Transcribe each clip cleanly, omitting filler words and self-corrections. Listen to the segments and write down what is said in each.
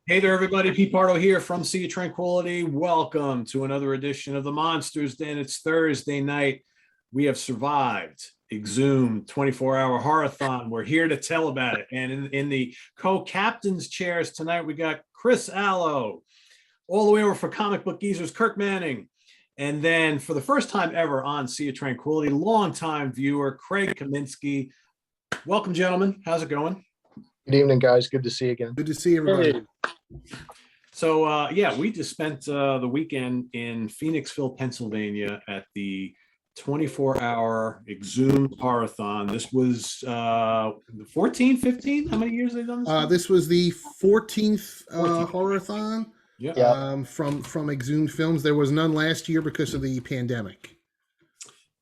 Hey there, everybody. Pete Pardo here from Sea of Tranquility. Welcome to another edition of the Monsters Den. It's Thursday night. We have survived Exhumed 24-hour Horror-thon. We're here to tell about it. And in the co-captain's chairs tonight, we got Chris Allo, all the way over for Comic Book Geezers, Kirk Manning. And then for the first time ever on Sea of Tranquility, longtime viewer, Craig Kaminski. Welcome, gentlemen. How's it going? Good evening, guys. Good to see you again. Good to see everybody. Hey. So, yeah, we just spent the weekend in Phoenixville, Pennsylvania at the 24-hour Exhumed Horror-thon. This was 14, 15? How many years have they done this? This was the 14th Horror-thon. Yeah. From Exhumed Films. There was none last year because of the pandemic.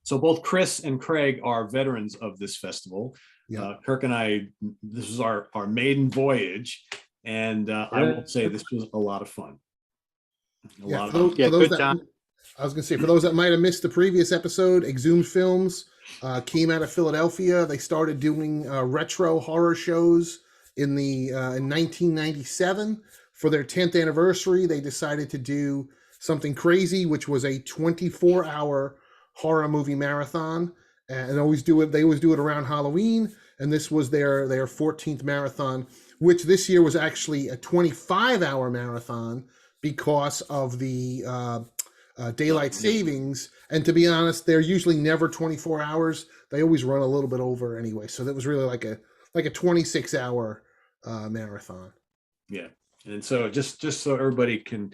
So both Chris and Craig are veterans of this festival. Yeah. Kirk and I, this was our maiden voyage. And I will say this was a lot of fun. Good time. I was going to say, for those that might have missed the previous episode, Exhumed Films came out of Philadelphia. They started doing retro horror shows in 1997. For their 10th anniversary, they decided to do something crazy, which was a 24-hour horror movie marathon. And they always do it around Halloween. And this was their 14th marathon, which this year was actually a 25-hour marathon because of the daylight savings. And to be honest, they're usually never 24 hours. They always run a little bit over anyway. So that was really like a 26-hour marathon. Yeah. And so just so everybody can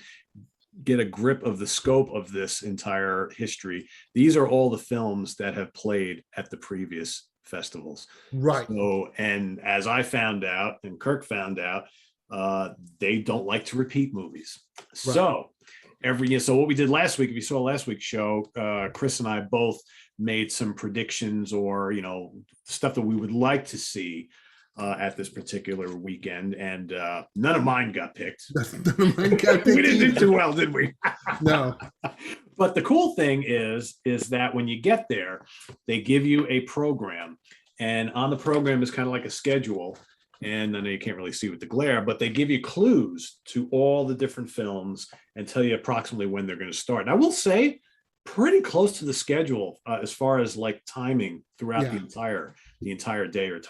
get a grip of the scope of this entire history, these are all the films that have played at the previous festivals. Right. So, and as I found out, and Kirk found out, they don't like to repeat movies. Right. So so what we did last week, if you saw last week's show, Chris and I both made some predictions or, stuff that we would like to see at this particular weekend, and none of mine got picked. None of mine got picked. We didn't do too well, did we? No. But the cool thing is that when you get there, they give you a program, and on the program is kind of like a schedule, and then you can't really see with the glare, but they give you clues to all the different films and tell you approximately when they're going to start. And I will say, pretty close to the schedule as far as like timing throughout the entire day, or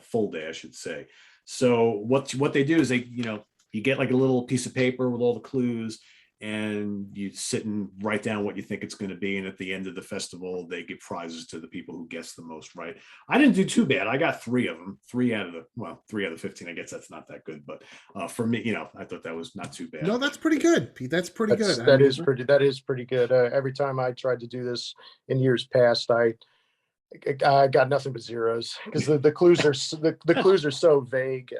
full day, I should say. So what they do is you get like a little piece of paper with all the clues, and you sit and write down what you think it's going to be. And at the end of the festival, they give prizes to the people who guess the most right. I didn't do too bad. I got 3 of them, 3 out of the 15. I guess that's not that good, but for me, I thought that was not too bad. No, that's pretty good, Pete. That's pretty good. That is pretty good. Every time I tried to do this in years past, I got nothing but zeros because the clues are the clues are so vague.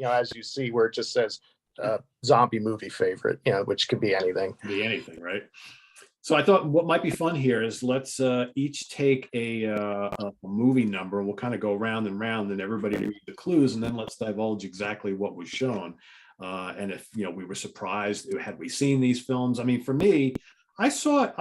As you see, where it just says zombie movie favorite, which could be anything. Right? So I thought what might be fun here is let's each take a movie number. We'll kind of go round and round, and everybody read the clues, and then let's divulge exactly what was shown. And if we were surprised, had we seen these films? I mean, for me, I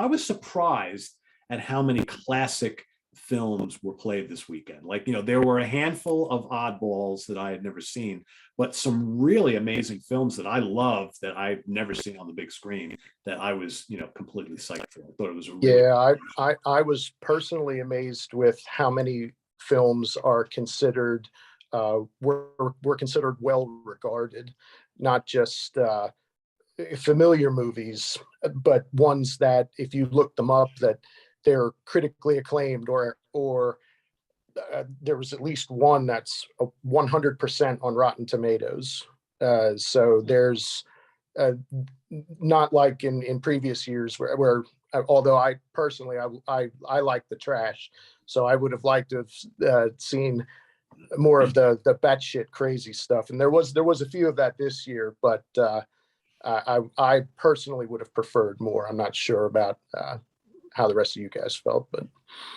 was surprised at how many classic films were played this weekend. Like, there were a handful of oddballs that I had never seen, but some really amazing films that I love that I've never seen on the big screen that I was, completely psyched for. I thought it was I was personally amazed with how many films are considered were considered well regarded, not just familiar movies, but ones that if you look them up that they're critically acclaimed, or there was at least one that's 100% on Rotten Tomatoes. So there's not like in previous years where although I personally I like the trash, so I would have liked to have seen more of the batshit crazy stuff. And there was a few of that this year, but I personally would have preferred more. I'm not sure about how the rest of you guys felt, but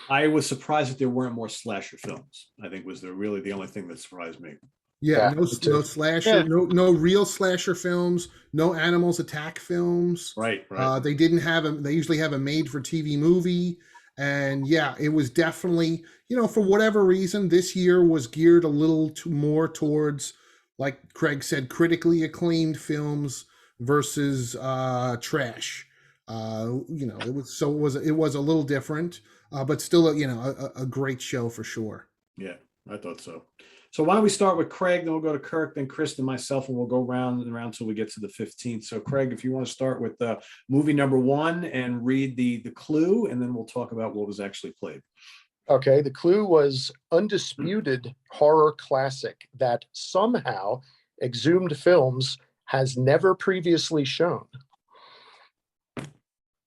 I was surprised that there weren't more slasher films. I think was really the only thing that surprised me. Yeah, no slasher, no real slasher films, no animals attack films. Right. They didn't have they usually have a made-for-TV movie, and it was definitely, for whatever reason, this year was geared a little more towards like Craig said, critically acclaimed films versus trash. It was a little different, but still, a great show for sure. Yeah, I thought so. So why don't we start with Craig, then we'll go to Kirk, then Chris and myself, and we'll go round and round till we get to the 15th. So Craig, if you want to start with movie number 1 and read the clue, and then we'll talk about what was actually played. Okay, the clue was undisputed horror classic that somehow Exhumed Films has never previously shown.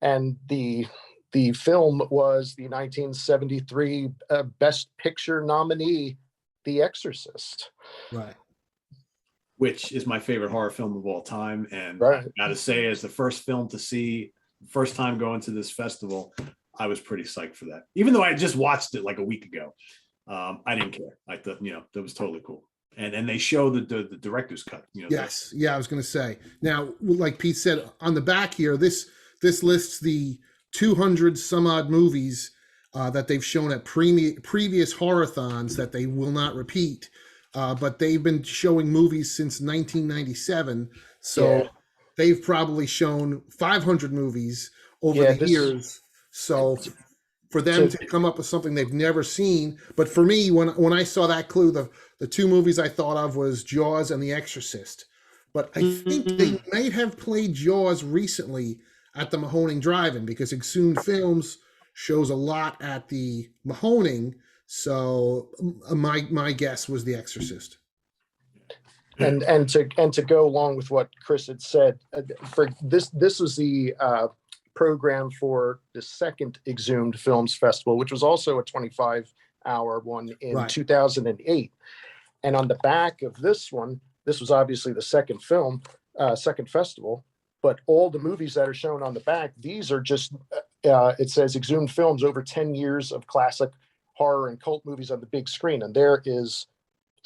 And the film was the 1973 Best Picture nominee, The Exorcist. Right. Which is my favorite horror film of all time. And Right. I gotta say, as the first film to see, first time going to this festival, I was pretty psyched for that. Even though I just watched it like a week ago. I didn't care. I thought, that was totally cool. And they show the director's cut. Yes. Yeah, I was going to say. Now, like Pete said, on the back here, this lists the 200 some odd movies that they've shown at previous horror-thons that they will not repeat. But they've been showing movies since 1997. So they've probably shown 500 movies over the years. So for them to come up with something they've never seen. But for me, when I saw that clue, the 2 movies I thought of was Jaws and The Exorcist. But I think they might have played Jaws recently at the Mahoning Drive-In, because Exhumed Films shows a lot at the Mahoning. So my guess was The Exorcist. And to go along with what Chris had said, for this was the program for the second Exhumed Films Festival, which was also a 25-hour one in 2008. And on the back of this one, this was obviously the second festival, but all the movies that are shown on the back, these are just, it says Exhumed Films, over 10 years of classic horror and cult movies on the big screen. And there is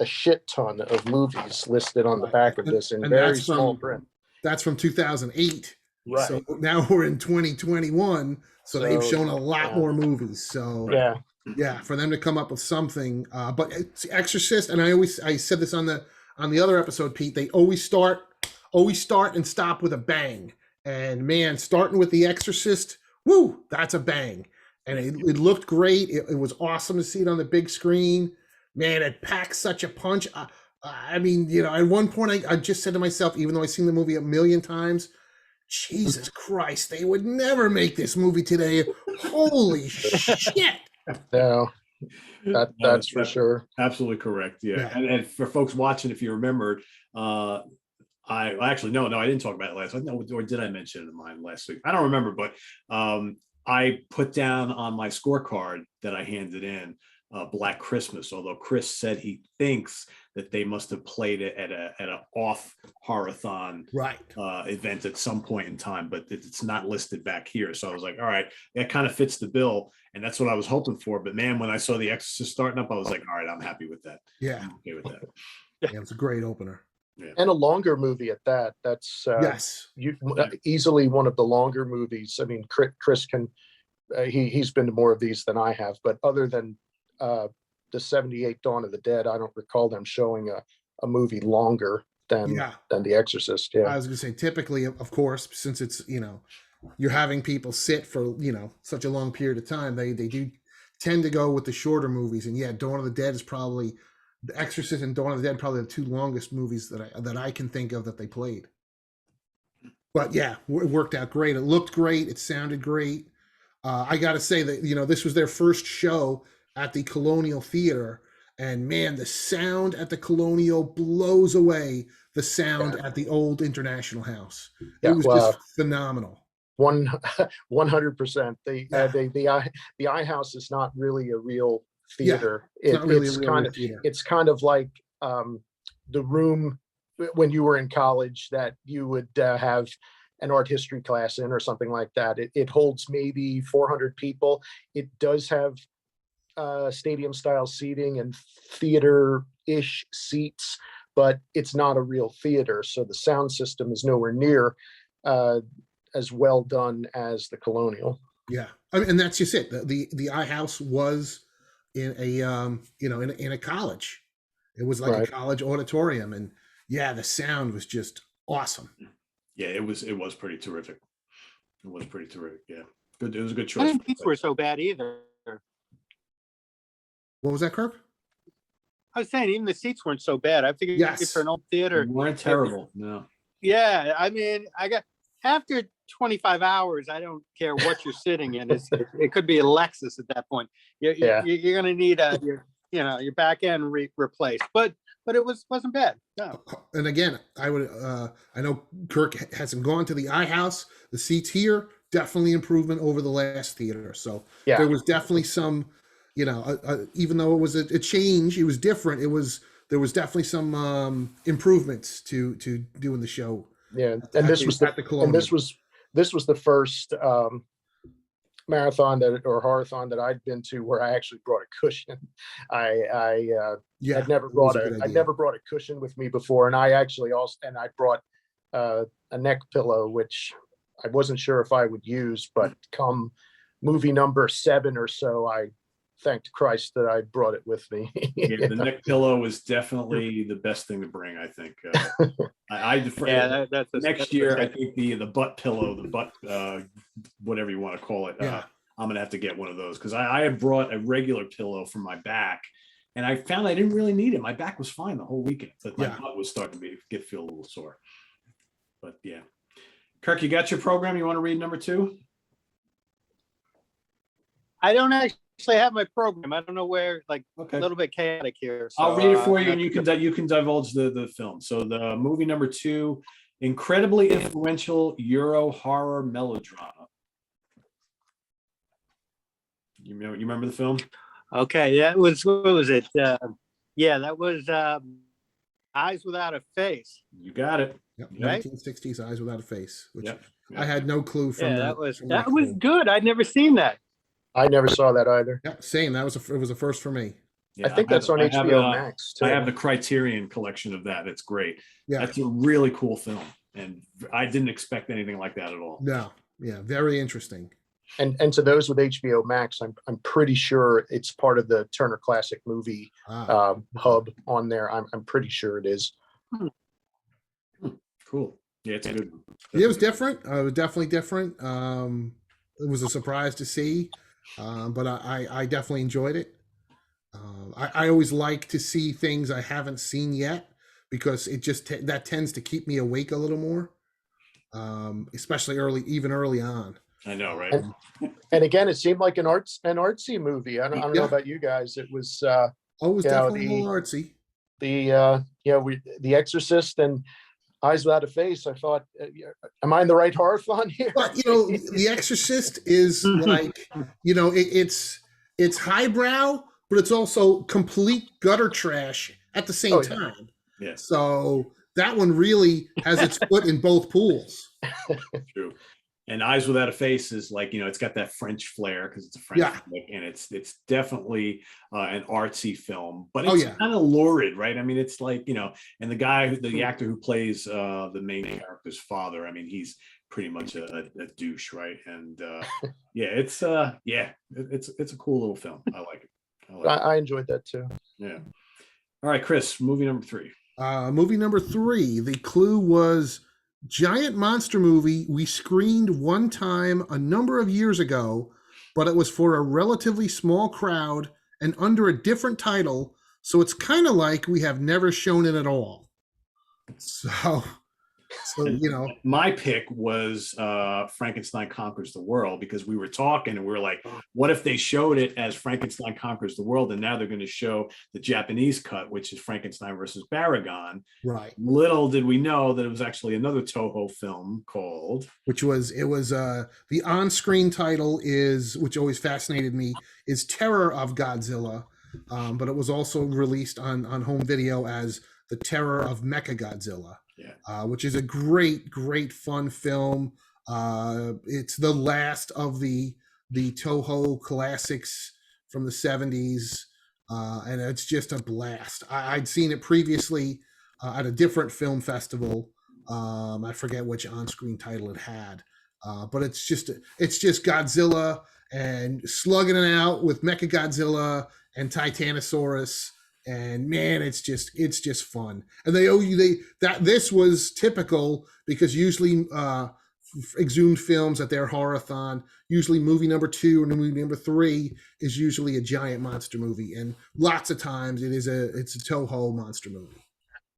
a shit ton of movies listed on the back of this in very small print. That's from 2008. Right. So now we're in 2021. So they've shown a lot more movies. So yeah, for them to come up with something. But it's Exorcist, and I said this on the other episode, Pete. They always start and stop with a bang. And man, starting with The Exorcist, woo, that's a bang. And it looked great. It was awesome to see it on the big screen. Man, it packs such a punch. I mean, at one point I just said to myself, even though I've seen the movie a million times, Jesus Christ, they would never make this movie today. Holy shit. No, that's for sure. Absolutely correct. Yeah. And for folks watching, if you remembered, I actually, no, I didn't talk about it last week. No, or did I mention it in mine last week? I don't remember, but I put down on my scorecard that I handed in Black Christmas, although Chris said he thinks that they must have played it at an off Horror-thon event at some point in time, but it's not listed back here. So I was like, all right, that kind of fits the bill, and that's what I was hoping for. But man, when I saw The Exorcist starting up, I was like, all right, I'm happy with that. Yeah, I'm okay with that. Yeah, it's a great opener. Yeah. And a longer movie at that. That's easily one of the longer movies. I mean, Chris can, he's been to more of these than I have, but other than the 78 Dawn of the Dead, I don't recall them showing a movie longer than The Exorcist. Yeah, I was gonna say, typically, of course, since it's you're having people sit for such a long period of time, they do tend to go with the shorter movies. And Dawn of the Dead is probably, The Exorcist and Dawn of the Dead, probably the 2 longest movies that I can think of that they played. But yeah, it worked out great. It looked great. It sounded great. I got to say that this was their first show at the Colonial Theater, and man, the sound at the Colonial blows away the sound at the old International House. It was just phenomenal. 100%. The I House is not really a real theater. It's kind of like the room when you were in college that you would have an art history class in or something like that. It holds maybe 400 people. It does have stadium style seating and theater-ish seats, but it's not a real theater. So the sound system is nowhere near as well done as the Colonial. Yeah, I mean, and that's just it. The I House was in a in a college. It was like a college auditorium, and Yeah, the sound was just awesome. Yeah, it was pretty terrific. It was pretty terrific. Yeah, good. It was a good I choice. didn't think were so bad either. What was that, Kirk? I was saying even the seats weren't so bad. I figured Yes. for an old They theater. weren't terrible. No. Yeah, I mean, I got after 25 hours, I don't care what you're sitting in. It could be a Lexus at that point. Yeah. You're going to need your back end replaced, but it wasn't bad. No. And again, I know Kirk hasn't gone to the iHouse. The seats here definitely improvement over the last theater. So Yeah. there was definitely some, even though it was a change, it was different. There was definitely some improvements to doing the show. Yeah, and this was the first marathon or horror-thon that I'd been to where I actually I'd never brought a cushion with me before, and I brought a neck pillow, which I wasn't sure if I would use, but come movie number 7 or so, I thanked Christ that I brought it with me. Yeah, the neck pillow was definitely the best thing to bring, I think. Next year, I think the butt pillow, the butt, whatever you want to call it, Yeah. I'm going to have to get one of those because I had brought a regular pillow for my back and I found I didn't really need it. My back was fine the whole weekend, but my butt was starting to feel a little sore. But yeah. Kirk, you got your program? You want to read number 2? I don't actually have my program. I don't know where, a little bit chaotic here. So, I'll read it for you and you can divulge the film. So the movie number 2, incredibly influential Euro horror melodrama. You remember the film? Okay, that was, what was it? That was Eyes Without a Face. You got it. Yep. Right? 1960s Eyes Without a Face, which Yep. I had no clue from. Yeah, that was good. I'd never seen that. I never saw that either. Yeah, same. It was a first for me. Yeah, I think that's on HBO Max too. I have the Criterion collection of that. It's great. Yeah, that's a really cool film, and I didn't expect anything like that at all. No, yeah, very interesting. And to those with HBO Max, I'm pretty sure it's part of the Turner Classic Movie hub on there. I'm pretty sure it is. Cool. Yeah, it's good. It was different. It was definitely different. It was a surprise to see, but I definitely enjoyed it. I always like to see things I haven't seen yet because it just that tends to keep me awake a little more, especially early on. I know, right? And again, it seemed like an artsy movie. I don't know about you guys. It was it was definitely more artsy. The Exorcist and Eyes Without a Face. I thought, am I in the right horror-thon here? But The Exorcist is like, it's highbrow, but it's also complete gutter trash at the same time. Yeah. So that one really has its foot in both pools. True. And Eyes Without a Face is like, it's got that French flair because it's a French flick, and it's definitely an artsy film, but it's kind of lurid, right? I mean, it's like, and the actor who plays the main character's father, I mean, he's pretty much a douche, right? And it's a cool little film. I like it. I enjoyed that too. Yeah. All right, Chris, movie number 3. Movie number 3, the clue was giant monster movie we screened one time a number of years ago, but it was for a relatively small crowd and under a different title, so it's kind of like we have never shown it at all. So my pick was Frankenstein Conquers the World, because we were talking and we were like, what if they showed it as Frankenstein Conquers the World, and now they're going to show the Japanese cut, which is Frankenstein versus Baragon. Right. Little did we know that it was actually another Toho film called, the on-screen title is, which always fascinated me, is Terror of Godzilla, but it was also released on home video as The Terror of Mechagodzilla. Yeah. Which is a great fun film. It's the last of the Toho classics from the 70s, and it's just a blast. I'd seen it previously at a different film festival. I forget which on-screen title it had, but it's just Godzilla and slugging it out with Mechagodzilla and Titanosaurus, and man, it's just fun. And they owe you this was typical because usually Exhumed films at their Horror-thon, usually movie number 2 or movie number 3 is usually a giant monster movie, and lots of times it's a Toho monster movie.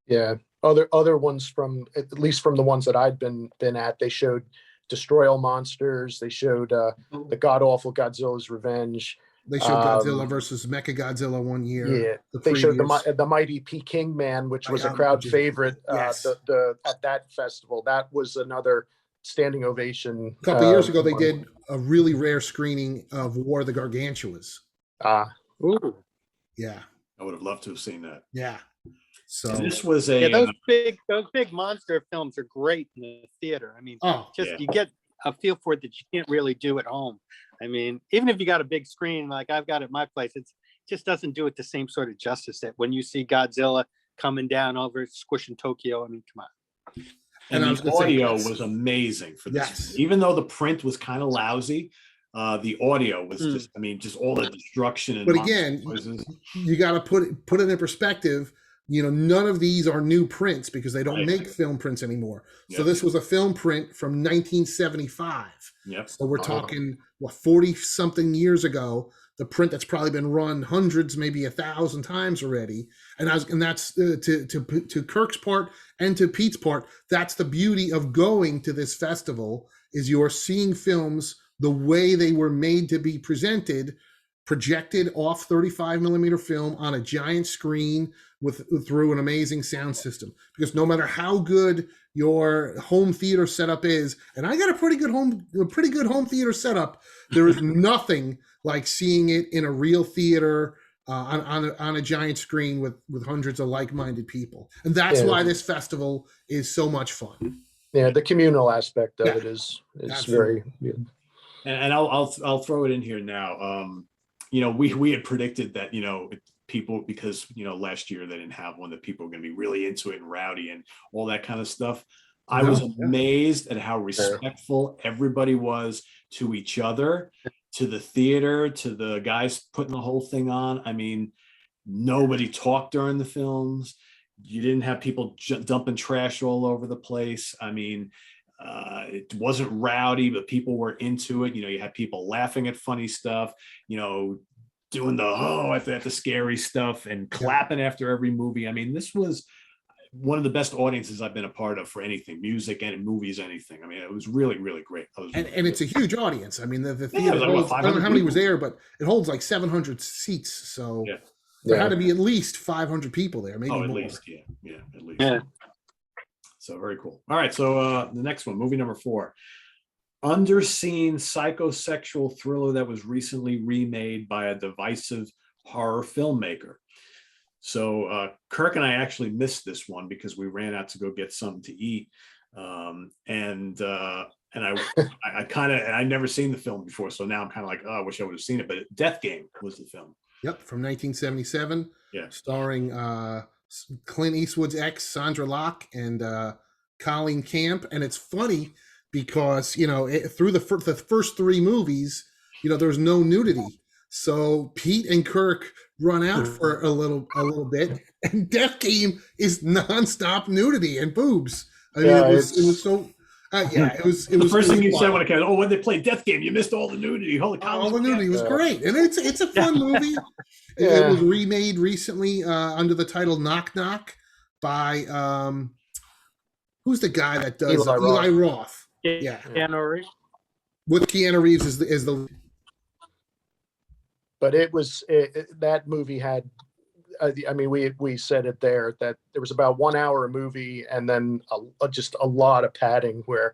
Yeah, other ones from, at least from the ones that I'd been at, they showed Destroy All Monsters. They showed the god awful Godzilla's Revenge. They showed Godzilla versus Mechagodzilla one year. Yeah, they showed the mighty Peking Man, which was a crowd favorite. Yes. At that festival, that was another standing ovation. A couple years ago, they did a really rare screening of War of the Gargantuas. Ooh. Yeah, I would have loved to have seen that. yeah. So And this was a those big monster films are great in the theater. I mean, you get a feel for it that you can't really do at home. I mean, even if you got a big screen like I've got at my place, it just doesn't do it the same sort of justice that when you see Godzilla coming down over squishing Tokyo. I mean, come on. And the audio was amazing for this. Yes. Even though the print was kind of lousy, the audio was just, I mean, just all the destruction. And but again, you got to put it in perspective. You know, none of these are new prints because they don't make film prints anymore. So this was a film print from 1975. Yep. So we're talking 40 something years ago. The print that's probably been run hundreds, maybe 1,000 times already. And that's to Kirk's part and to Pete's part. That's the beauty of going to this festival, is you're seeing films the way they were made to be presented, projected off 35 millimeter film on a giant screen through an amazing sound system. Because no matter how good your home theater setup is, and I got a pretty good home theater setup, there is nothing like seeing it in a real theater on a giant screen with hundreds of like-minded people. And that's why this festival is so much fun. Yeah, the communal aspect of it is very good. And I'll throw it in here now. You know, we had predicted that, you know, people, because, you know, last year they didn't have one, that people were going to be really into it and rowdy and all that kind of stuff. I was amazed at how respectful everybody was to each other, to the theater, to the guys putting the whole thing on. I mean, nobody talked during the films. You didn't have people dumping trash all over the place. I mean, it wasn't rowdy, but people were into it. You know, you had people laughing at funny stuff, you know, doing the scary stuff and clapping after every movie. I mean, this was one of the best audiences I've been a part of for anything, music and movies, anything. I mean, it was really, really great. And it's a huge audience. I mean, the theater holds, I don't know how many was there, but it holds like 700 seats. So there had to be at least 500 people there, maybe more. At least, at least. Yeah. So very cool. All right, so the next one, movie number 4. Underseen psychosexual thriller that was recently remade by a divisive horror filmmaker. So Kirk and I actually missed this one because we ran out to go get something to eat, and I kind of, and I'd never seen the film before, so now I'm kind of like, oh, I wish I would have seen it. But Death Game was the film. Yep, from 1977. Yeah, starring Clint Eastwood's ex Sandra Locke and Colleen Camp, and it's funny because, you know, through the first 3 movies, you know, there's no nudity. So Pete and Kirk run out for a little bit, and Death Game is nonstop nudity and boobs. I mean, it was so. It was the first thing you said when it came. Oh, when they played Death Game, you missed all the nudity. Holy cow! All the nudity was great, and it's a fun movie. It was remade recently under the title Knock Knock by who's the guy that does Eli Roth? Keanu Reeves. With Keanu Reeves is the. But that movie had, I mean, we said it there that there was about 1 hour a movie, and then just a lot of padding where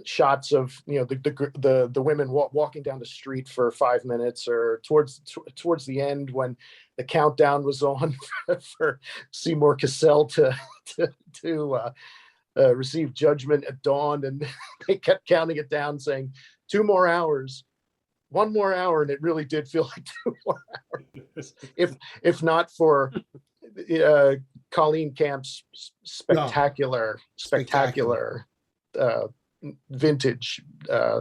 shots of, you know, the women walking down the street for 5 minutes, or towards the end when the countdown was on for Seymour Cassell to receive judgment at dawn, and they kept counting it down, saying 2 more hours. 1 more hour, and it really did feel like 2 more hours. If not for Colleen Camp's spectacular vintage.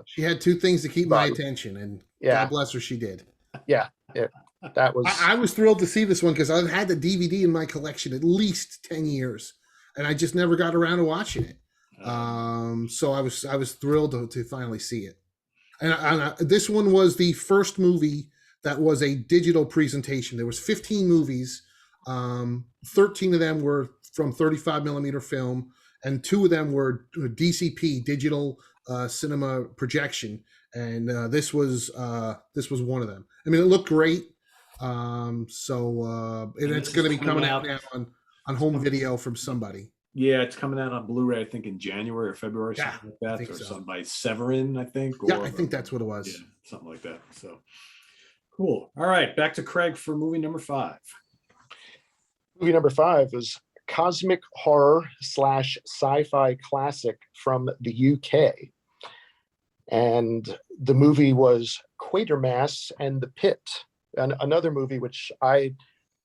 She had 2 things to keep my attention, and God bless her, she did. Yeah. That was I was thrilled to see this one because I've had the DVD in my collection at least 10 years, and I just never got around to watching it. So I was thrilled to finally see it. And this one was the first movie that was a digital presentation. There was 15 movies. 13 of them were from 35 millimeter film, and 2 of them were DCP, digital cinema projection. And this was one of them. I mean, it looked great. And it's going to be coming out now on home video from somebody. Yeah, it's coming out on Blu-ray, I think in January or February, something like that, or something by Severin, I think. Yeah, I think that's what it was. Yeah, something like that. So cool. All right, back to Craig for movie number 5. Movie number 5 is cosmic horror / sci-fi classic from the UK. And the movie was Quatermass and the Pit, and another movie which I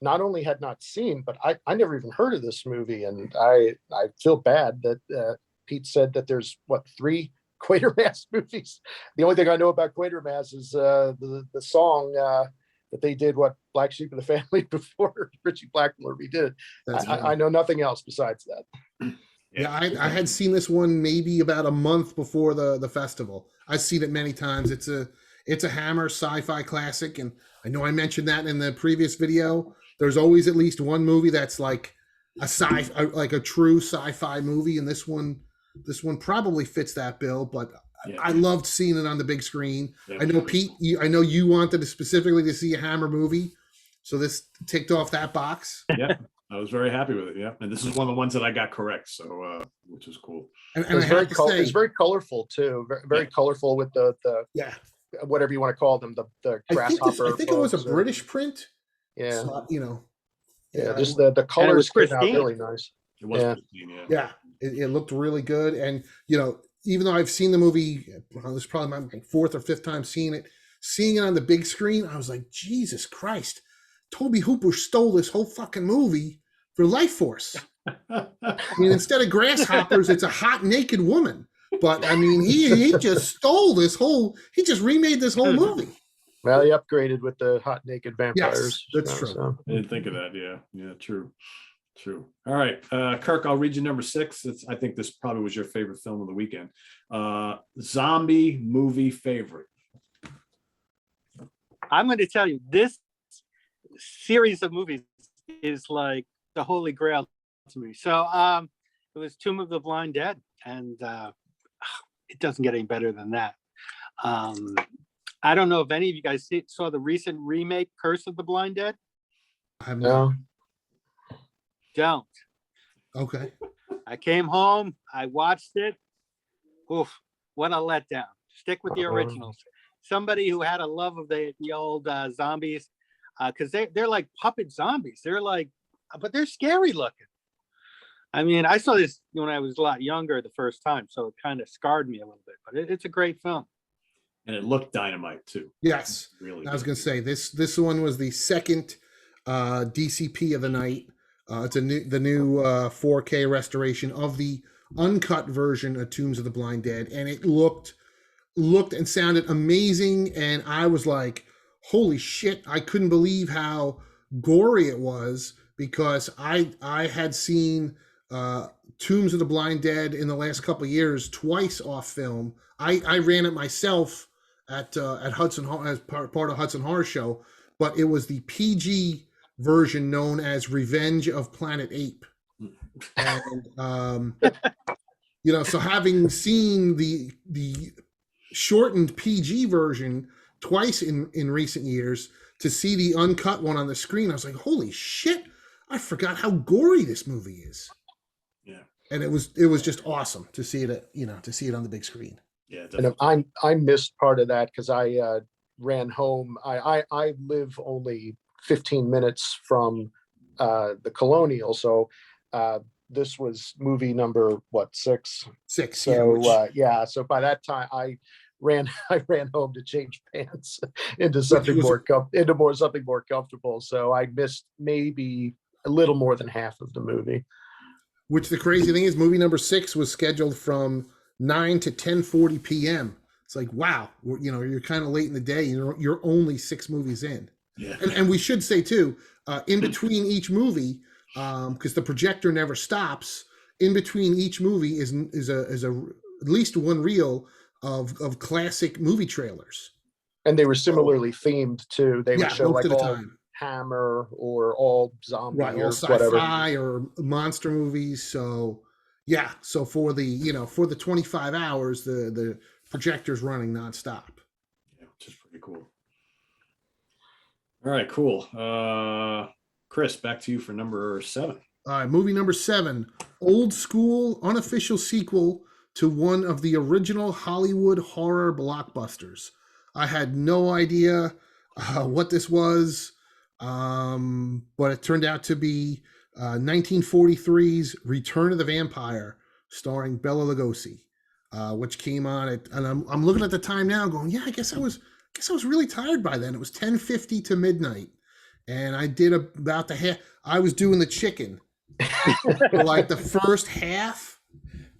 not only had not seen, but I never even heard of this movie. And I feel bad that Pete said that there's 3 Quatermass movies. The only thing I know about Quatermass is the song that they did, Black Sheep of the Family, before Richie Blackmore redid it. I know nothing else besides that. Yeah, I had seen this one maybe about a month before the festival. I've seen it many times. It's a Hammer sci-fi classic, and I know I mentioned that in the previous video. There's always at least one movie that's like a true sci-fi movie, and this one probably fits that bill. But I loved seeing it on the big screen. I know Pete, I know you wanted specifically to see a Hammer movie, so this ticked off that box. Yeah, I was very happy with it. Yeah, and this is one of the ones that I got correct, so which was cool. And it's very colorful too. Very colorful with the whatever you want to call them, the grasshopper. I think it was a British print. Yeah, so, just the colors came out really nice. It was pristine, yeah. It looked really good, and even though I've seen the movie, this is probably my 4th or 5th time seeing it on the big screen, I was like, Jesus Christ, Toby Hooper stole this whole fucking movie for Life Force. I mean, instead of grasshoppers, it's a hot naked woman. But I mean, he just stole this he just remade this whole movie. Well, he upgraded with the hot naked vampires. Yes, that's true. So. I didn't think of that. Yeah, true. All right, Kirk, I'll read you number 6. I think this probably was your favorite film of the weekend. Zombie movie favorite. I'm going to tell you, this series of movies is like the holy grail to me. So it was Tomb of the Blind Dead, and it doesn't get any better than that. I don't know if any of you guys saw the recent remake, Curse of the Blind Dead. No. Don't. Okay. I came home, I watched it. Oof, what a letdown. Stick with the originals. Somebody who had a love of the old zombies, because they're like puppet zombies. But they're scary looking. I mean, I saw this when I was a lot younger the first time, so it kind of scarred me a little bit. But it's a great film. And it looked dynamite too. Yes. Really. I was going to say this one was the second DCP of the night. It's the new 4K restoration of the uncut version of Tombs of the Blind Dead, and it looked and sounded amazing. And I was like, holy shit, I couldn't believe how gory it was, because I had seen Tombs of the Blind Dead in the last couple of years twice off film. I ran it myself at Hudson as part of Hudson Horror Show, but it was the PG version known as Revenge of Planet Ape. And so having seen the shortened PG version twice in recent years, to see the uncut one on the screen, I was like, holy shit, I forgot how gory this movie is. Yeah. And it was just awesome to see it to see it on the big screen. Yeah, definitely. And I missed part of that because I ran home. I live only 15 minutes from the Colonial, so this was movie number 6? 6. So so by that time I ran home to change pants into something more comfortable. So I missed maybe a little more than half of the movie. Which the crazy thing is, movie number 6 was scheduled from 9 to 10:40 p.m. It's like, wow, you're kind of late in the day. You're only 6 movies in. Yeah. And we should say too, in between each movie, because the projector never stops. In between each movie is at least one reel of classic movie trailers. And they were similarly themed too. They would show most like of the all time. Hammer or all zombie Right, or all whatever. sci-fi or monster movies. So yeah, so for the 25 hours, the projector's running nonstop. Yeah, which is pretty cool. All right, cool. Chris, back to you for number 7. All right, movie number 7, old school, unofficial sequel to one of the original Hollywood horror blockbusters. I had no idea what this was, but it turned out to be 1943's Return of the Vampire, starring Bela Lugosi, which came on at, and I'm looking at the time now, going, yeah, I guess I was really tired by then. It was 10:50 to midnight, and I did about the half. I was doing the chicken for like the first half,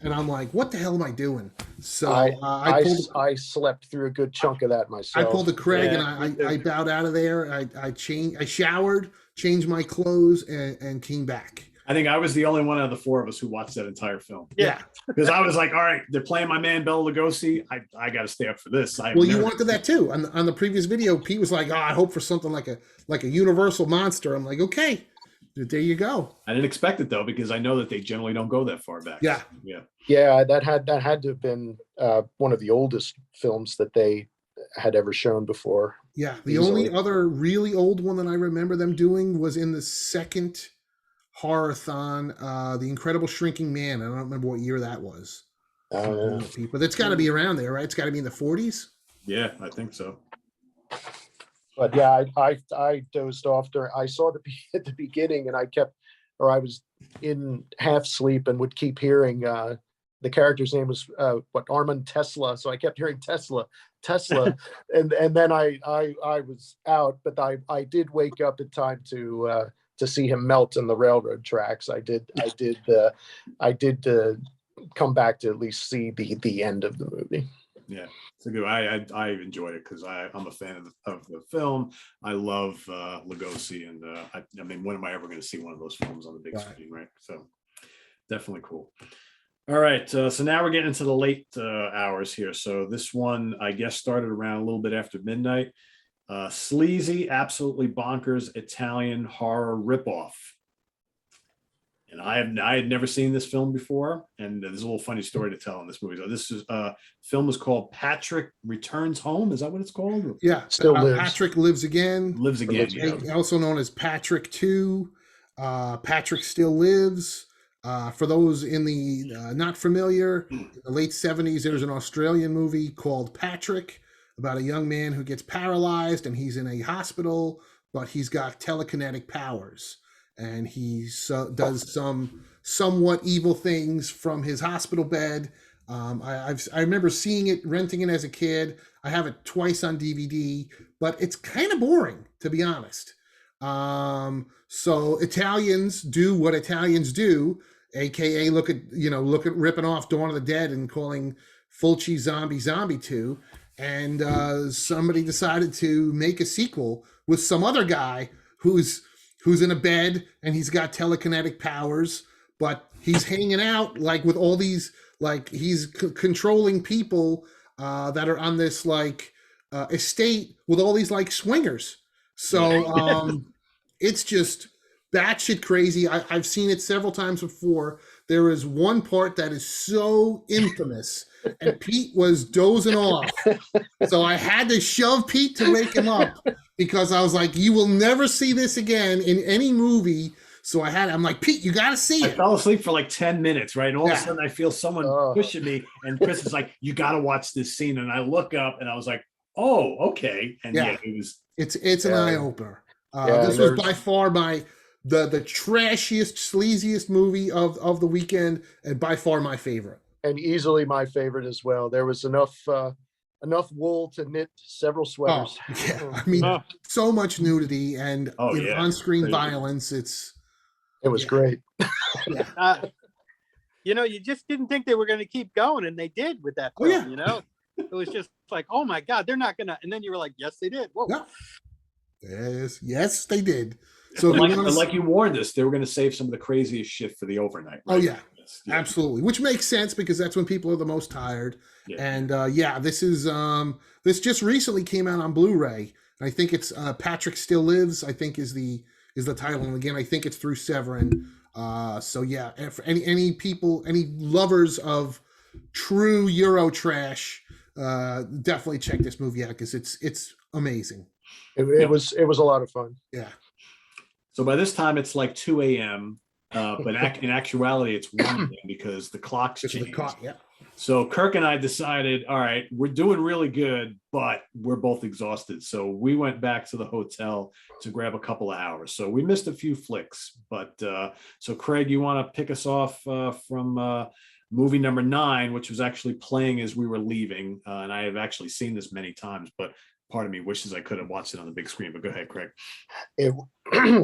and I'm like, what the hell am I doing? So I slept through a good chunk of that myself. I pulled the Craig, and I bowed out of there. I showered, changed my clothes, and came back. I think I was the only one out of the 4 of us who watched that entire film. Yeah. Because I was like, all right, they're playing my man Bela Lugosi. I got to stay up for this. You wanted that too. On the previous video, Pete was like, oh, I hope for something like a universal monster. I'm like, okay, there you go. I didn't expect it though, because I know that they generally don't go that far back. Yeah. Yeah, that had to have been one of the oldest films that they had ever shown before. Yeah. The only other really old one that I remember them doing was in the second Horror-thon, The Incredible Shrinking Man. I don't remember what year that was. But it's got to be around there, right? It's got to be in the 40s. Yeah, I think so. But yeah, I dozed off during. I saw at the beginning, and I was in half sleep and would keep hearing the character's name was Armand Tesla, so I kept hearing Tesla, and then I was out, but I did wake up in time to see him melt in the railroad tracks. I did come back to at least see the end of the movie. Yeah, it's a good. I enjoyed it because I'm a fan of the film. I love Lugosi, and I mean, when am I ever going to see one of those films on the big screen, right? So definitely cool. All right, so now we're getting into the late hours here. So this one, I guess, started around a little bit after midnight. Sleazy, absolutely bonkers Italian horror ripoff. And I had never seen this film before, and there's a little funny story to tell in this movie. So this film is called Patrick Returns Home. Is that what it's called? Yeah, still lives. Patrick Lives Again. Lives Again. Yeah. Also known as Patrick 2. Patrick Still Lives. For those in the not familiar, in the late 70s, there was an Australian movie called Patrick about a young man who gets paralyzed, and he's in a hospital, but he's got telekinetic powers. And he does some somewhat evil things from his hospital bed. I remember seeing it, renting it as a kid. I have it twice on DVD, but it's kind of boring, to be honest. So Italians do what Italians do, aka look at ripping off Dawn of the Dead and calling Fulci Zombie 2. And somebody decided to make a sequel with some other guy who's in a bed and he's got telekinetic powers, but he's hanging out like with all these, like he's controlling people that are on this like estate with all these like swingers. So it's just batshit crazy. I've seen it several times before. There is one part that is so infamous, and Pete was dozing off. So I had to shove Pete to wake him up because I was like, you will never see this again in any movie. So I'm like, Pete, you got to see it. I fell asleep for like 10 minutes, right? And all of a sudden I feel someone pushing me, and Chris is like, you got to watch this scene. And I look up and I was like, oh, okay. And it's an eye opener. This was by far the trashiest, sleaziest movie of the weekend, and by far my favorite. And easily my favorite as well. There was enough wool to knit several sweaters. I mean, so much nudity and on-screen violence. It was great. You just didn't think they were going to keep going, and they did with that film. It was just like, oh my God, they're not gonna. And then you were like, yes, they did. Whoa. Yes, they did. So like you warned us, they were going to save some of the craziest shit for the overnight. Right? Oh yeah, absolutely. Which makes sense because that's when people are the most tired. Yeah. And this is this just recently came out on Blu-ray. I think it's Patrick Still Lives, I think is the title. And again, I think it's through Severin. So yeah, for any people, any lovers of true Euro trash, definitely check this movie out because it's amazing. It was a lot of fun. Yeah. So by this time it's like 2 a.m. But in actuality it's 1 a.m. because the clock's changed. Yeah. So Kirk and I decided, all right, we're doing really good, but we're both exhausted. So we went back to the hotel to grab a couple of hours. So we missed a few flicks, but so Craig, you want to pick us off from movie number 9, which was actually playing as we were leaving. And I have actually seen this many times, but part of me wishes I could have watched it on the big screen, but go ahead, Craig.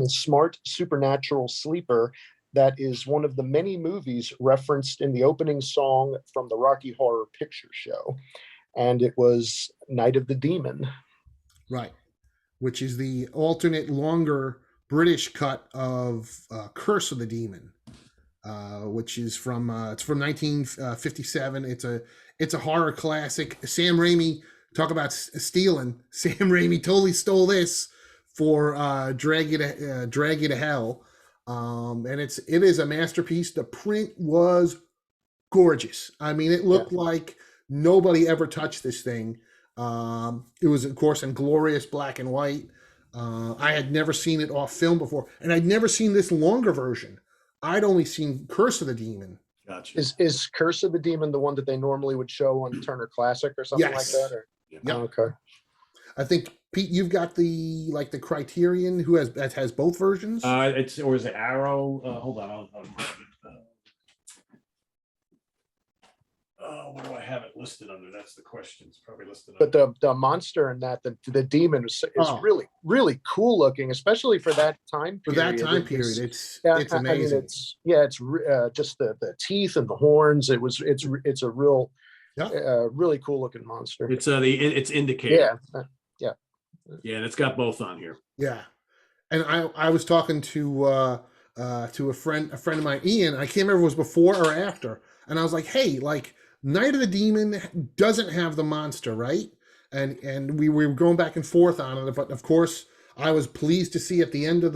Smart Supernatural Sleeper. That is one of the many movies referenced in the opening song from the Rocky Horror Picture Show. And it was Night of the Demon. Right. Which is the alternate longer British cut of Curse of the Demon. Which is from 1957. It's a horror classic. Sam Raimi, talk about stealing. Sam Raimi totally stole this for Drag You to Hell. And it is a masterpiece. The print was gorgeous. I mean, it looked like nobody ever touched this thing. It was, of course, in glorious black and white. I had never seen it off film before, and I'd never seen this longer version. I'd only seen Curse of the Demon. Gotcha. Is Curse of the Demon the one that they normally would show on Turner Classic or something like that? Or? Yep. Oh, okay. I think Pete, you've got the Criterion that has both versions. Or is it Arrow? Hold on, I'll what do I have it listed under? That's the question. It's probably listed. But the monster in that, the demon is really, really cool looking, especially for that time period. For that time period, it's amazing. I mean, it's just the teeth and the horns. It's a real, really coul looking monster. It's it's indicated. Yeah, and it's got both on here. Yeah, and I was talking to a friend of mine, Ian. I can't remember if it was before or after, and I was like, hey, like, Night of the Demon doesn't have the monster, right? And we were going back and forth on it, but of course I was pleased to see at the end of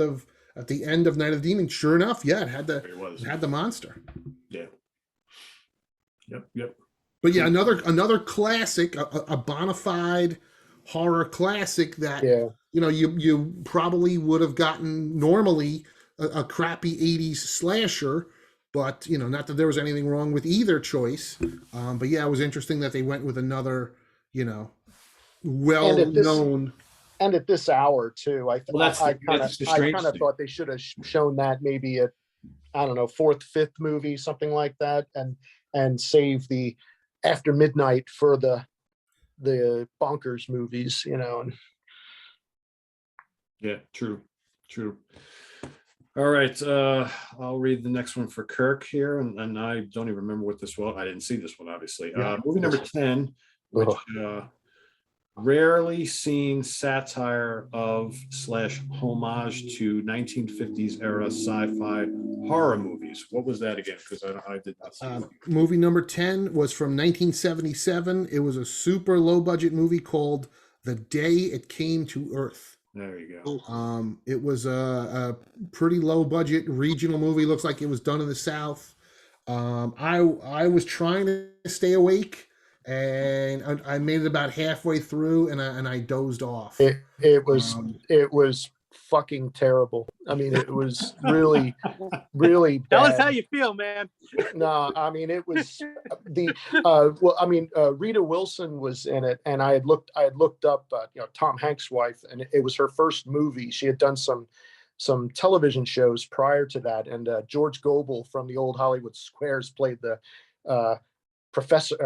Night of the Demon, sure enough, it had the monster. Yeah. Yep. But yeah, another classic, a bona fide horror classic that you probably would have gotten normally a crappy 80s slasher. But, not that there was anything wrong with either choice. But yeah, it was interesting that they went with another, well-known. And at this hour too, I kind of thought they should have shown that maybe at, I don't know, 4th, 5th movie, something like that, and save the After Midnight for the bonkers movies, And... Yeah, true. All right, I'll read the next one for Kirk here, and I don't even remember what this was. I didn't see this one, obviously. Movie number 10, which rarely seen satire of / homage to 1950s era sci-fi horror movies. What was that again? Because I did not see it. Movie number 10 was from 1977. It was a super low-budget movie called The Day It Came to Earth. There you go. It was a pretty low budget regional movie. Looks like it was done in the South. I was trying to stay awake, and I made it about halfway through, and I dozed off. It was fucking terrible. I mean, it was really, really bad. Tell us how you feel, man. No, I mean, it was Rita Wilson was in it, and I had looked up, Tom Hanks' wife, and it was her first movie. She had done some television shows prior to that, and George Gobel from the old Hollywood Squares played the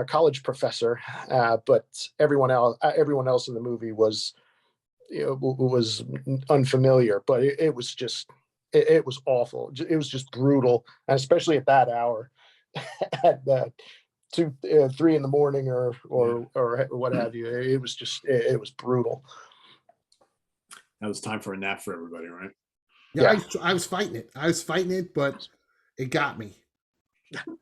college professor, but everyone else in the movie was unfamiliar, but it was just it was awful. It was just brutal, and especially at that hour, at 2, 3 in the morning or what have you. It was just it was brutal. That was time for a nap for everybody, right? Yeah, I was fighting it. But it got me.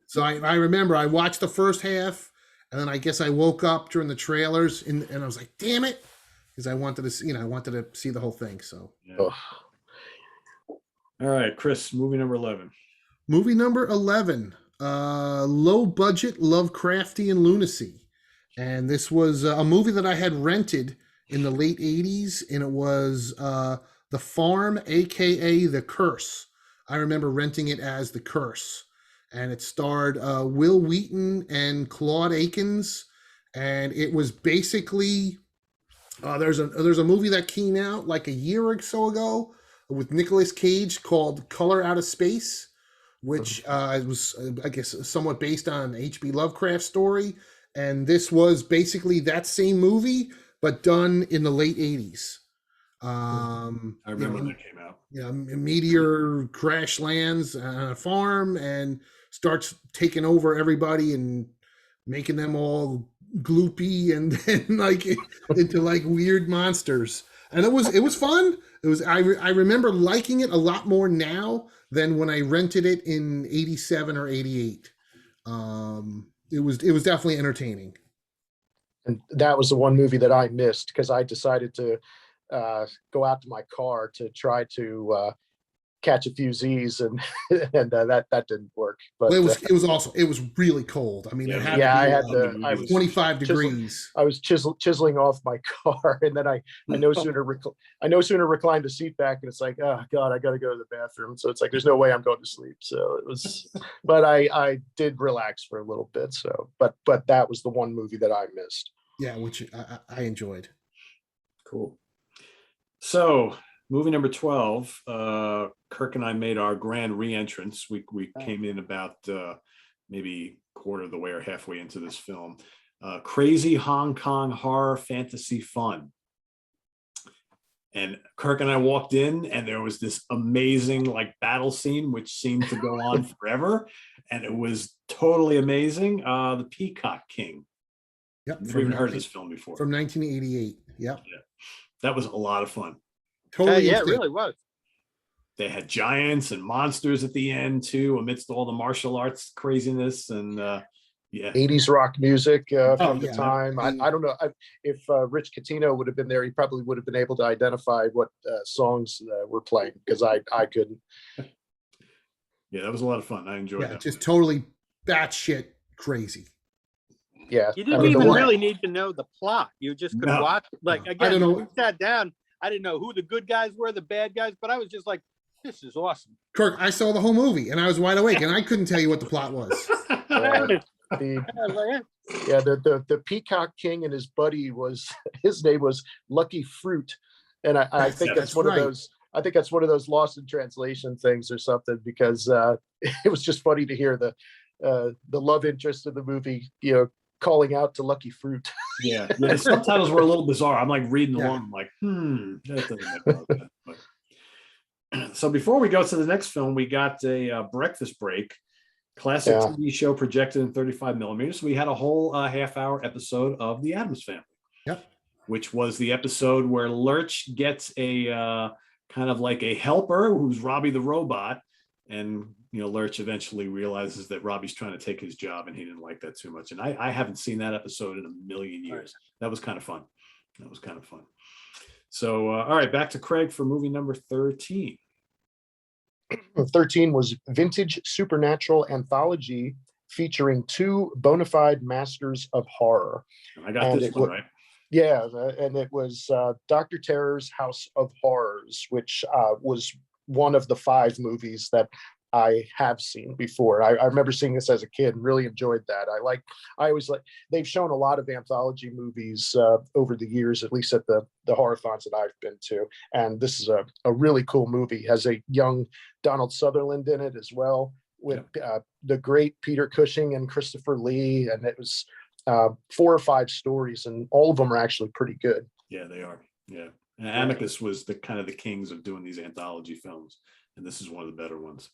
So I remember I watched the first half, and then I guess I woke up during the trailers, and I was like, "Damn it," because I wanted to see, I wanted to see the whole thing. So, All right, Chris, movie number 11. Movie number 11, low budget Lovecraftian lunacy, and this was a movie that I had rented in the late '80s, and it was The Farm, aka The Curse. I remember renting it as The Curse, and it starred Will Wheaton and Claude Akins, and it was basically there's a movie that came out like a year or so ago with Nicolas Cage called Color Out of Space, which was, I guess, somewhat based on H.P. Lovecraft story. And this was basically that same movie, but done in the late 80s. I remember when that came out. Yeah, a meteor crash lands on a farm and starts taking over everybody and making them all gloopy and then like into like weird monsters. And it was fun. It was I remember liking it a lot more now than when I rented it in 87 or 88. It was definitely entertaining. And that was the one movie that I missed because I decided to go out to my car to try to catch a few Z's, and that didn't work. But well, it was also, it was really cold. I mean, it had I was 25 degrees. I was chiseling off my car, and then I no sooner reclined the seat back, and it's like, oh God, I got to go to the bathroom. So it's like, there's no way I'm going to sleep. So it was, but I did relax for a little bit. So, but that was the one movie that I missed. Yeah, which I enjoyed. Cool. So movie number 12, Kirk and I made our grand re-entrance. We came in about maybe quarter of the way or halfway into this film. Crazy Hong Kong horror fantasy fun. And Kirk and I walked in, and there was this amazing like battle scene, which seemed to go on forever. And it was totally amazing. The Peacock King. Yep. I've even heard of this film before. From 1988. Yep. Yeah. That was a lot of fun. Totally. Yeah, it really was. They had giants and monsters at the end too, amidst all the martial arts craziness. And yeah, 80s rock music from the yeah. time. I don't know if Rich Catino would have been there. He probably would have been able to identify what songs were playing, because I couldn't. Yeah, that was a lot of fun. I enjoyed that. Just totally batshit crazy. Yeah, you didn't even really need to know the plot. You just could watch. Like again, I don't know. We sat down. I didn't know who the good guys were, the bad guys, but I was just like, this is awesome. Kirk, I saw the whole movie and I was wide awake, and I couldn't tell you what the plot was. The Peacock King and his buddy his name was Lucky Fruit, and I think that's one of those. I think that's one of those lost in translation things or something, because it was just funny to hear the love interest of the movie, calling out to Lucky Fruit. Yeah, the subtitles were a little bizarre. I'm like reading along, I'm like, that doesn't make a lot of sense. But so before we go to the next film, we got a breakfast break, classic TV show projected in 35 millimeters. We had a whole half-hour episode of The Addams Family. Yep. Which was the episode where Lurch gets a kind of like a helper who's Robbie the robot, and Lurch eventually realizes that Robbie's trying to take his job, and he didn't like that too much. And I haven't seen that episode in a million years. That was kind of fun. So, all right, back to Craig for movie number 13. 13 was vintage supernatural anthology featuring two bona fide masters of horror. And I got this one right. Yeah, and it was Dr. Terror's House of Horrors, which was one of the 5 movies that I have seen before. I remember seeing this as a kid and really enjoyed that. They've shown a lot of anthology movies over the years, at least at the horror-thons that I've been to. And this is a really cool movie. It has a young Donald Sutherland in it as well, with the great Peter Cushing and Christopher Lee. And it was 4 or 5 stories, and all of them are actually pretty good. Yeah, they are. Yeah. And Amicus was the kind of the kings of doing these anthology films, and this is one of the better ones.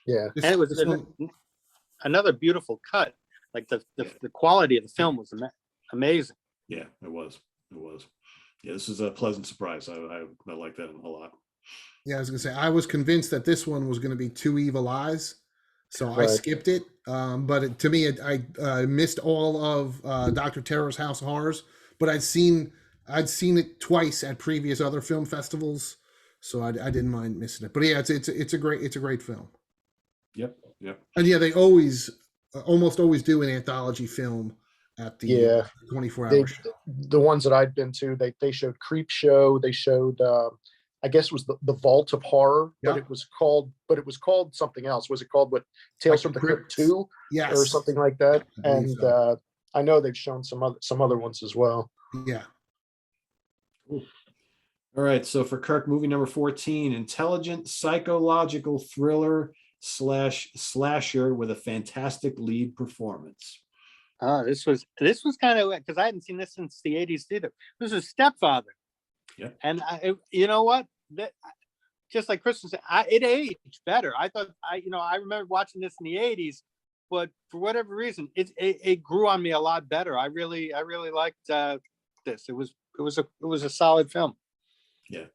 Yeah, and it was another beautiful cut. Like the quality of the film was amazing. Yeah, it was. Yeah, this is a pleasant surprise. I like that a lot. Yeah, I was gonna say I was convinced that this one was gonna be Two Evil Eyes, so I Right. skipped it. But to me, I missed all of Doctor Terror's House of Horrors, but I'd seen it twice at previous other film festivals, so I didn't mind missing it. But yeah, it's a great film. Yep. And yeah, they always almost always do an anthology film at the Yeah. 24-hour show. The ones that I've been to, they showed Creep Show. They showed, I guess it was the Vault of Horror, Yeah. but it was called something else. Was it called what Tales Like from the the Crypt Crypt. 2 Yes, or something like that? I believe And so. I know they've shown some other ones as well. Yeah. Cool. All right. So for Kirk, movie number 14, intelligent psychological thriller / slasher with a fantastic lead performance. Oh, this was kind of, because I hadn't seen this since the 80s either. This was Stepfather. Yeah. And you know what? Just like Chris said, it aged better. I thought I remember watching this in the 80s, but for whatever reason, it grew on me a lot better. I really liked this. It was a solid film. Yeah.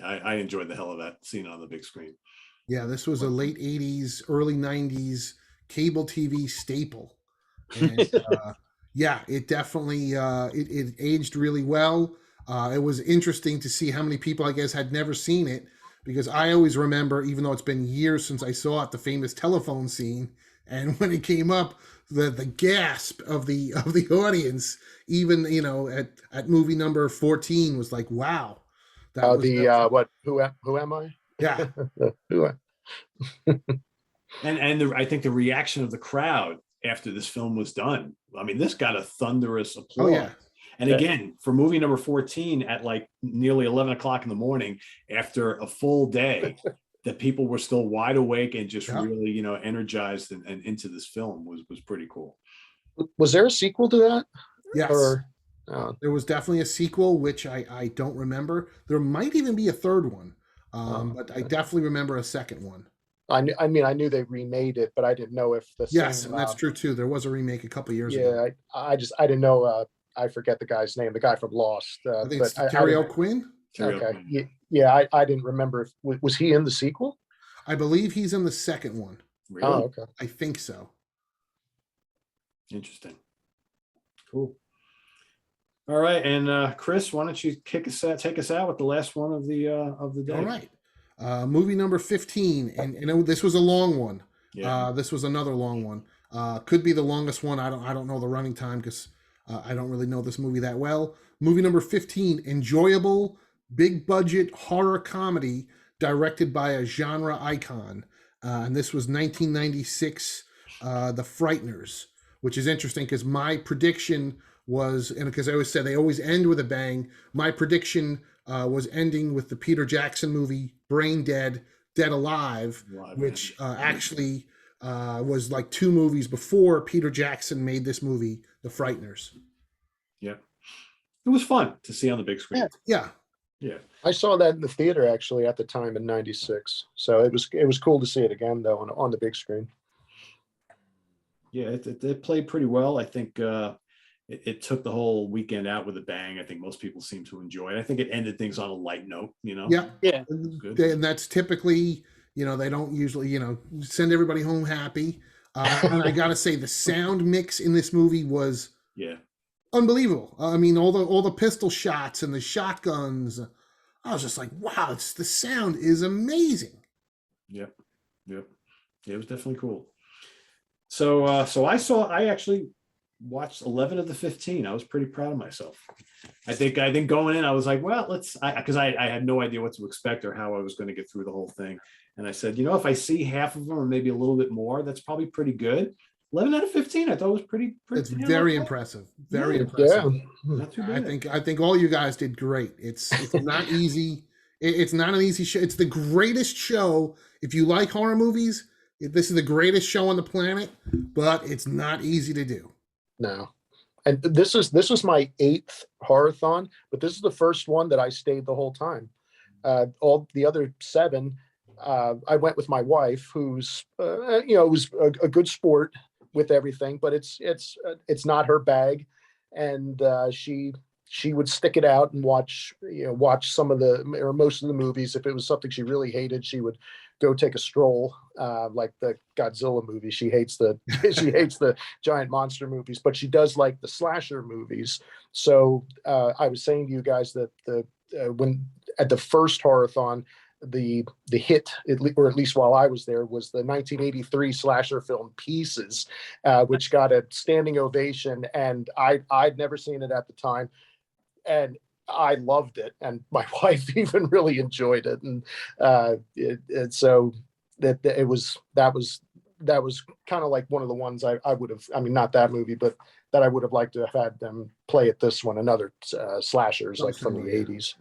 I enjoyed the hell of that, seeing it on the big screen. Yeah, this was a late 80s, early 90s cable TV staple. And yeah, it definitely it aged really well. It was interesting to see how many people, I guess, had never seen it, because I always remember, even though it's been years since I saw it, the famous telephone scene. And when it came up, the gasp of the audience, even at movie number 14, was like, wow. Who am I? Yeah. And I think the reaction of the crowd after this film was done. I mean, this got a thunderous applause. Oh, yeah. And again, for movie number 14 at like nearly 11 o'clock in the morning, after a full day, that people were still wide awake and just really, energized and into this film was pretty cool. Was there a sequel to that? Yes. There was definitely a sequel, which I don't remember. There might even be a third one, but I definitely remember a second one. I knew they remade it, but I didn't know if the yes, same, and that's true too. There was a remake a couple years ago. Yeah, I didn't know. I forget the guy's name, the guy from Lost. I think it's Terry O'Quinn. Okay, yeah, I didn't remember. Was he in the sequel? I believe he's in the second one. Really? Oh, okay. I think so. Interesting. Cool. All right, and Chris, why don't you take us out with the last one of the day? All right. Movie number 15, and this was a long one. Yeah. This was another long one. Could be the longest one. I don't know the running time because I don't really know this movie that well. Movie number 15, enjoyable, big budget horror comedy directed by a genre icon, and this was 1996, The Frighteners, which is interesting because my prediction was, and because I always said they always end with a bang, my prediction was ending with the Peter Jackson movie Brain Dead, Dead Alive, which actually was like 2 movies before Peter Jackson made this movie, The Frighteners. Yeah. It was fun to see on the big screen. Yeah. Yeah. I saw that in the theater actually at the time in '96. So it was cool to see it again though on the big screen. Yeah, it played pretty well. I think it took the whole weekend out with a bang. I think most people seem to enjoy it. I think it ended things on a light note, Yeah. Good. And that's typically, they don't usually, send everybody home happy. And I gotta say, the sound mix in this movie was unbelievable. I mean, all the pistol shots and the shotguns. I was just like, wow, the sound is amazing. Yep. Yeah, it was definitely cool. So I actually watched 11 of the 15. I was pretty proud of myself. I think going in, I was like, well, because I had no idea what to expect or how I was going to get through the whole thing. And I said, if I see half of them or maybe a little bit more, that's probably pretty good. 11 out of 15, I thought was pretty. It's very impressive. Very impressive. Yeah. Not too bad. I think all you guys did great. It's not easy. It's not an easy show. It's the greatest show. If you like horror movies, this is the greatest show on the planet, but it's not easy to do. No. And this was my 8th horror-thon, but this is the first one that I stayed the whole time. All the other 7, I went with my wife, who's was a good sport with everything, but it's not her bag, and she she would stick it out and watch some of the, or most of the movies. If it was something she really hated, she would go take a stroll, like the Godzilla movie. She hates the giant monster movies, but she does like the slasher movies. So I was saying to you guys that when at the first Horror-thon, the hit, or at least while I was there, was the 1983 slasher film Pieces, which got a standing ovation, and I'd never seen it at the time, and I loved it, and my wife even really enjoyed it, and so that was kind of like one of the ones I would have, I mean, not that movie, but that I would have liked to have had them play at this one, another slashers like from the 80s.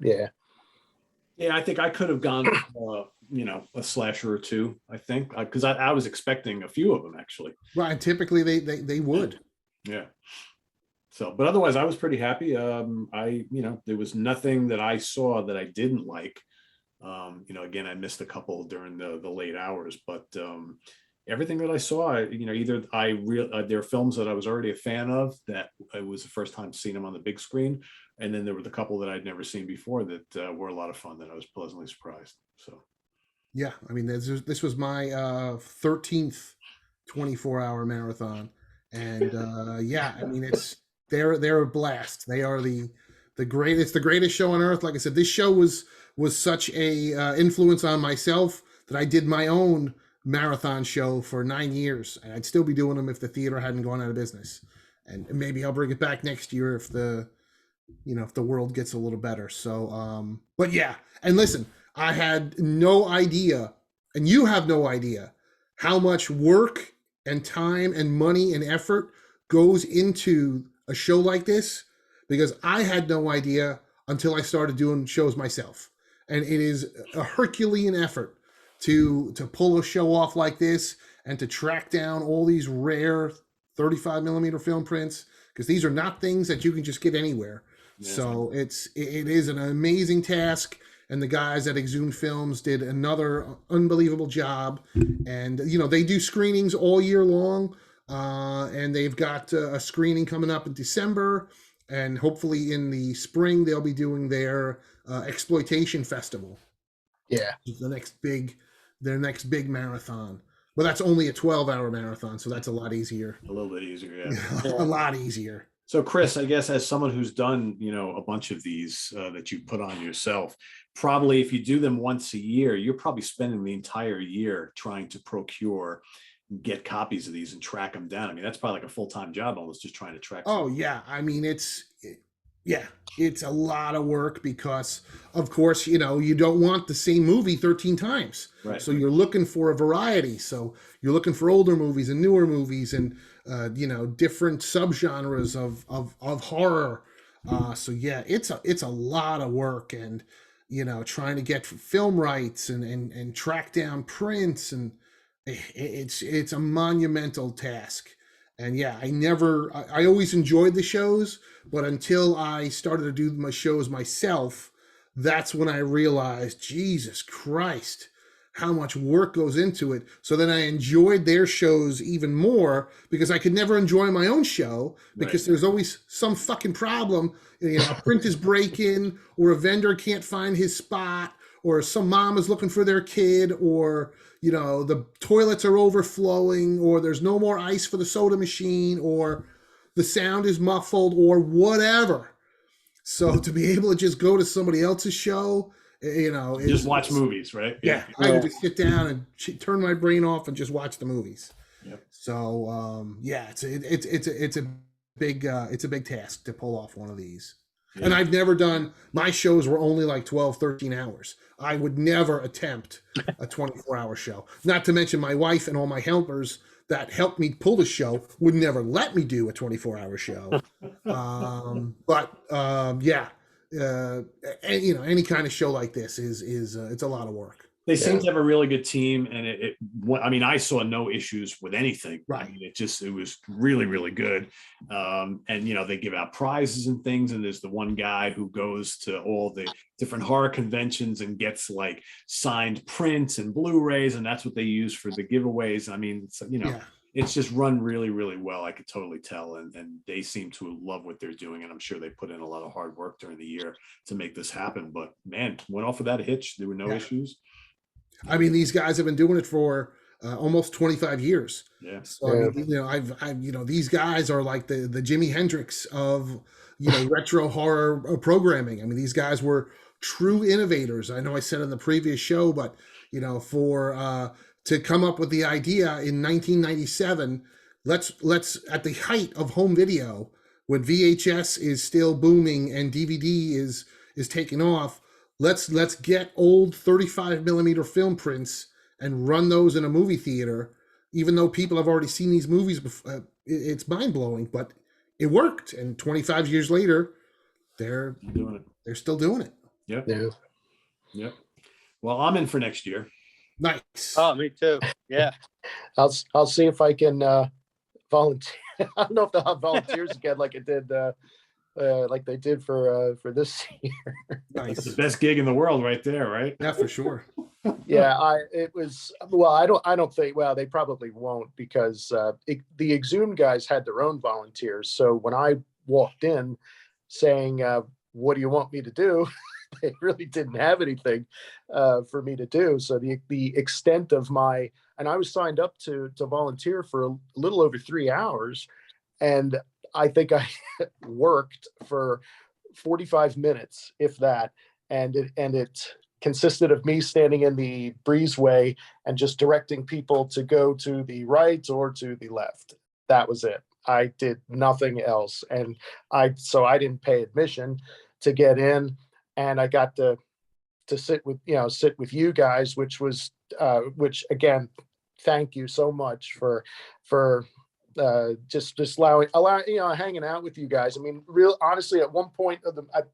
Yeah, I think I could have gone, a slasher or two, I think, because I was expecting a few of them, actually. Right. Typically they would. Yeah. So, but otherwise I was pretty happy. There was nothing that I saw that I didn't like. Again, I missed a couple during the late hours, but everything that I saw, either there are films that I was already a fan of that it was the first time seeing them on the big screen. And then there were the couple that I'd never seen before that were a lot of fun that I was pleasantly surprised. So, yeah, I mean, this was my 13th 24-hour marathon, and I mean, they're a blast. They are the greatest show on earth. Like I said, this show was such a influence on myself that I did my own marathon show for 9 years, and I'd still be doing them if the theater hadn't gone out of business. And maybe I'll bring it back next year if the world gets a little better. So, but yeah, and listen, I had no idea, and you have no idea, how much work and time and money and effort goes into a show like this, because I had no idea until I started doing shows myself. And it is a Herculean effort to pull a show off like this and to track down all these rare 35 millimeter film prints, because these are not things that you can just get anywhere. Yeah. So it is an amazing task, and the guys at Exhumed Films did another unbelievable job. And they do screenings all year long, and they've got a screening coming up in December, and hopefully in the spring they'll be doing their exploitation festival. Yeah, their next big marathon. But that's only a 12-hour marathon, so that's a lot easier. A little bit easier, yeah. A lot easier. So, Chris, I guess as someone who's done, a bunch of these that you put on yourself, probably if you do them once a year, you're probably spending the entire year trying to procure, get copies of these and track them down. I mean, that's probably like a full-time job almost, just trying to track. Oh, yeah. I mean, it's a lot of work because, of course, you don't want the same movie 13 times. Right. So you're looking for a variety. So you're looking for older movies and newer movies and, different subgenres of horror. So yeah, it's a lot of work, and, trying to get film rights and track down prints, and it's a monumental task. And yeah, I always enjoyed the shows, but until I started to do my shows myself, that's when I realized, Jesus Christ, how much work goes into it. So then I enjoyed their shows even more, because I could never enjoy my own show because There's always some fucking problem. A print is breaking, or a vendor can't find his spot, or some mom is looking for their kid, or the toilets are overflowing, or there's no more ice for the soda machine, or the sound is muffled, or whatever. So to be able to just go to somebody else's show, just watch movies, right? Yeah. I can just sit down and turn my brain off and just watch the movies. Yep. So it's a big task to pull off one of these. Yeah. And I've never done, my shows were only like 12, 13 hours. I would never attempt a 24-hour show. Not to mention my wife and all my helpers that helped me pull the show would never let me do a 24-hour show. Any kind of show like this is it's a lot of work. They seem to have a really good team, and I saw no issues with anything. Right. I mean, it was really, really good. They give out prizes and things, and there's the one guy who goes to all the different horror conventions and gets like signed prints and Blu-rays, and that's what they use for the giveaways. I mean, it's just run really, really well. I could totally tell. And they seem to love what they're doing. And I'm sure they put in a lot of hard work during the year to make this happen. But man, went off without a hitch. There were no issues. I mean, these guys have been doing it for almost 25 years. Yeah. So I mean, you know, I've you know, these guys are like the Jimi Hendrix of, you know, retro horror programming. I mean, these guys were true innovators. I know I said in the previous show, but you know, for to come up with the idea in 1997, let's at the height of home video, when VHS is still booming and DVD is taking off, let's get old 35 millimeter film prints and run those in a movie theater, even though people have already seen these movies before. It's mind-blowing, but it worked. And 25 years later, they're still doing it. Yep. Yeah. Yep. Well, I'm in for next year. Nice. Oh, me too. Yeah. I'll see if I can volunteer. I don't know if they'll have volunteers again like it did like they did for this year. Nice. It's the best gig in the world right there, right? Yeah, for sure. Yeah, I don't think, well, they probably won't, because the Exhumed guys had their own volunteers. So when I walked in saying, what do you want me to do? They really didn't have anything for me to do. So the extent of and I was signed up to volunteer for a little over 3 hours. And I think I worked for 45 minutes, if that. And it consisted of me standing in the breezeway and just directing people to go to the right or to the left. That was it. I did nothing else. And so I didn't pay admission to get in, and I got to sit with you guys, which again, thank you so much for just allowing hanging out with you guys. I mean, honestly, at one point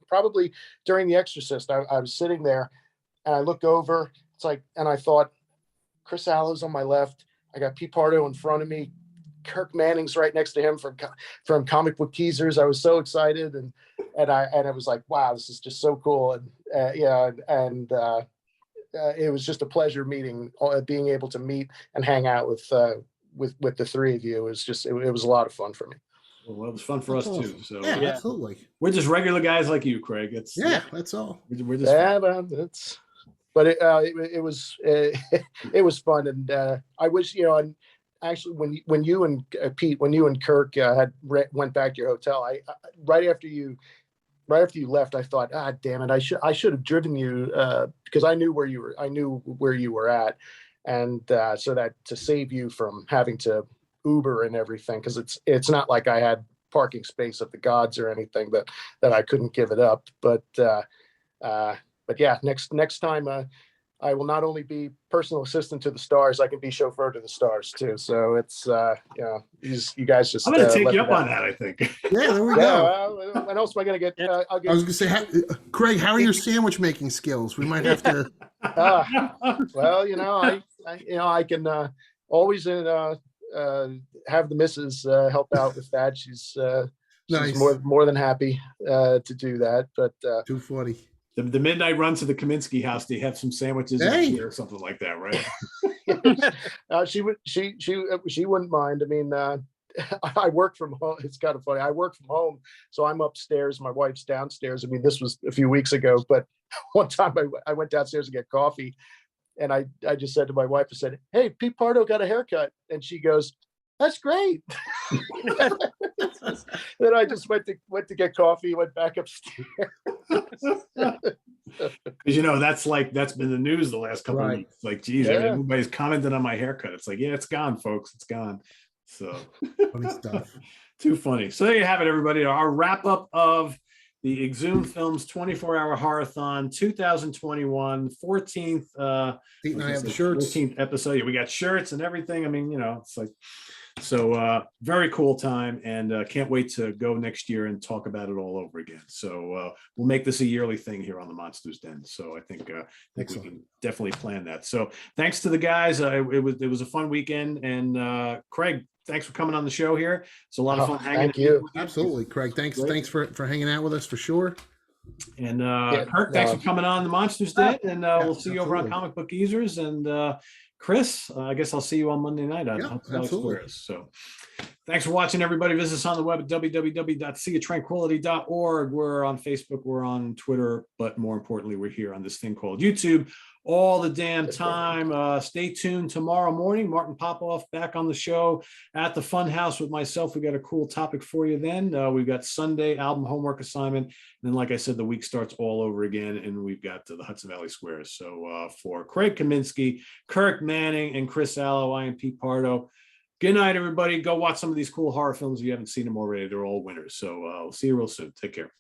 probably during The Exorcist, I was sitting there and I look over, and I thought, Chris Allo's on my left, I got Pete Pardo in front of me, Kirk Manning's right next to him from Comic Book Teasers. I was so excited, and it was like, wow, this is just so cool. And it was just a pleasure being able to meet and hang out with the three of you. It was a lot of fun for me. Well, it was fun for us too. So yeah, absolutely. We're just regular guys like you, Craig. That's all. We're just but it was fun, and I wish, and actually when you and Pete, when you and Kirk went back to your hotel, I right after you left, I thought, damn it, I should have driven you, because I knew where you were at, and so that to save you from having to Uber and everything, because it's not like I had parking space at the Gods or anything that I couldn't give it up, but yeah, next time I will not only be personal assistant to the stars, I can be chauffeur to the stars too. So it's you guys just. I'm going to take you up on that, I think. Yeah, there we go. What else am I going to get? I was going to say, Craig, how are your sandwich making skills? We might have to. Well, I can always have the missus help out with that. She's nice. more than happy to do that. But 240. The midnight run to the Kaminski house, they have some sandwiches or something like that, right? She wouldn't mind. I mean, I work from home. It's kind of funny. I work from home, so I'm upstairs. My wife's downstairs. I mean, this was a few weeks ago, but one time I went downstairs to get coffee, and I just said to my wife, I said, "Hey, Pete Pardo got a haircut," and she goes, "That's great." Then I just went to get coffee, went back upstairs. Because that's been the news the last couple of weeks. Like, geez, everybody's commenting on my haircut. It's like, yeah, it's gone, folks. It's gone. So funny stuff. Too funny. So there you have it, everybody. Our wrap up of the Exhumed Films 24-hour Horror-thon 2021, 14th. Pete and I have the shirts. 14th episode. Yeah, we got shirts and everything. I mean, it's like. So very cool time, and can't wait to go next year and talk about it all over again. So we'll make this a yearly thing here on the Monsters Den. So I think we can definitely plan that. So thanks to the guys. It was a fun weekend, and Craig, thanks for coming on the show here. It's a lot of fun hanging. Thank you. Absolutely, Craig. Thanks for hanging out with us for sure. And Kirk, thanks for coming on the Monsters Den, and we'll see you over on Comic Book Geezers. And Chris, I guess I'll see you on Monday night at Yeah, Hudson Valley absolutely. Squares. So thanks for watching, everybody. Visit us on the web at www.seatranquility.org. We're on Facebook, we're on Twitter, but more importantly, we're here on this thing called YouTube all the damn time. Stay tuned tomorrow morning. Martin Popoff back on the show at the Funhouse with myself. We got a cool topic for you then. We've got Sunday album homework assignment. And then, like I said, the week starts all over again, and we've got the Hudson Valley Squares. So for Craig Kaminski, Kirk Manning, and Chris Allo, I am Pete Pardo. Good night, everybody. Go watch some of these cool horror films if you haven't seen them already. They're all winners. So we'll see you real soon. Take care.